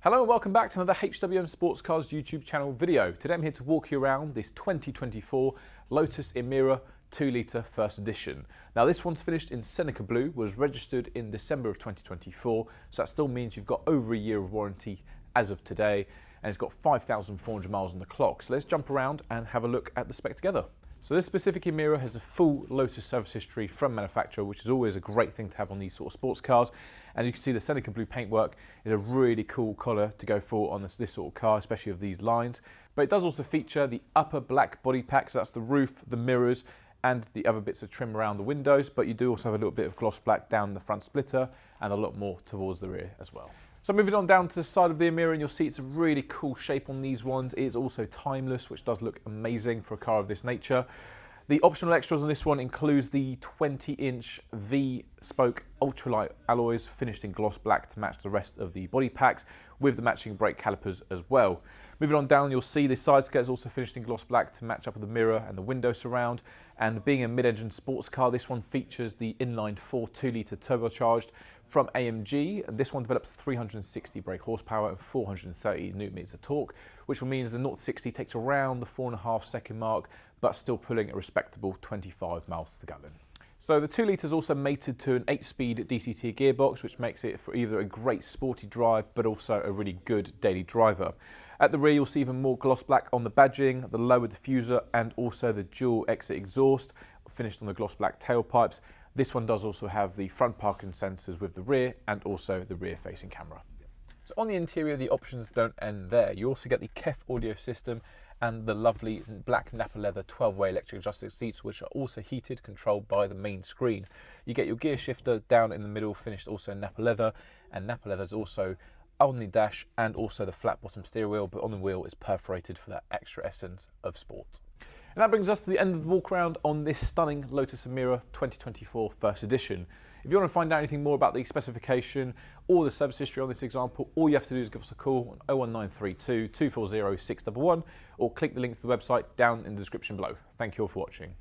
Hello and welcome back to another HWM Sports Cars YouTube channel video. Today I'm here to walk you around this 2024 Lotus Emira 2 litre first edition. Now this one's finished in Seneca Blue, was registered in December of 2024, so that still means you've got over a year of warranty as of today, and it's got 5,400 miles on the clock. So let's jump around and have a look at the spec together. So this specific Emira has a full Lotus service history from manufacturer, which is always a great thing to have on these sort of sports cars. And you can see the Seneca Blue paintwork is a really cool colour to go for on this sort of car, especially of these lines. But it does also feature the upper black body pack, so that's the roof, the mirrors, and the other bits of trim around the windows. But you do also have a little bit of gloss black down the front splitter and a lot more towards the rear as well. So moving on down to the side of the Emira, and you'll see it's a really cool shape on these ones. It is also timeless, which does look amazing for a car of this nature. The optional extras on this one includes the 20-inch V-spoke ultralight alloys finished in gloss black to match the rest of the body packs, with the matching brake calipers as well. Moving on down, you'll see the side skirt is also finished in gloss black to match up with the mirror and the window surround. And being a mid-engine sports car, this one features the inline-4 2-litre turbocharged from AMG. This one develops 360 brake horsepower and 430 Nm of torque, which means the 0-60 takes around the 4.5 second mark, but still pulling a respectable 25 miles to the gallon. So the 2 litre is also mated to an 8-speed DCT gearbox, which makes it for either a great sporty drive, but also a really good daily driver. At the rear, you'll see even more gloss black on the badging, the lower diffuser, and also the dual exit exhaust, finished on the gloss black tailpipes. This one does also have the front parking sensors with the rear and also the rear facing camera. So on the interior, the options don't end there. You also get the KEF audio system and the lovely black Napa leather 12-way electric adjusted seats, which are also heated, controlled by the main screen. You get your gear shifter down in the middle, finished also in Napa leather, and Napa leather is also on the dash and also the flat bottom steering wheel, but on the wheel is perforated for that extra essence of sport. And that brings us to the end of the walk around on this stunning Lotus Emira 2024 first edition. If you want to find out anything more about the specification or the service history on this example, all you have to do is give us a call on 01932 240 611 or click the link to the website down in the description below. Thank you all for watching.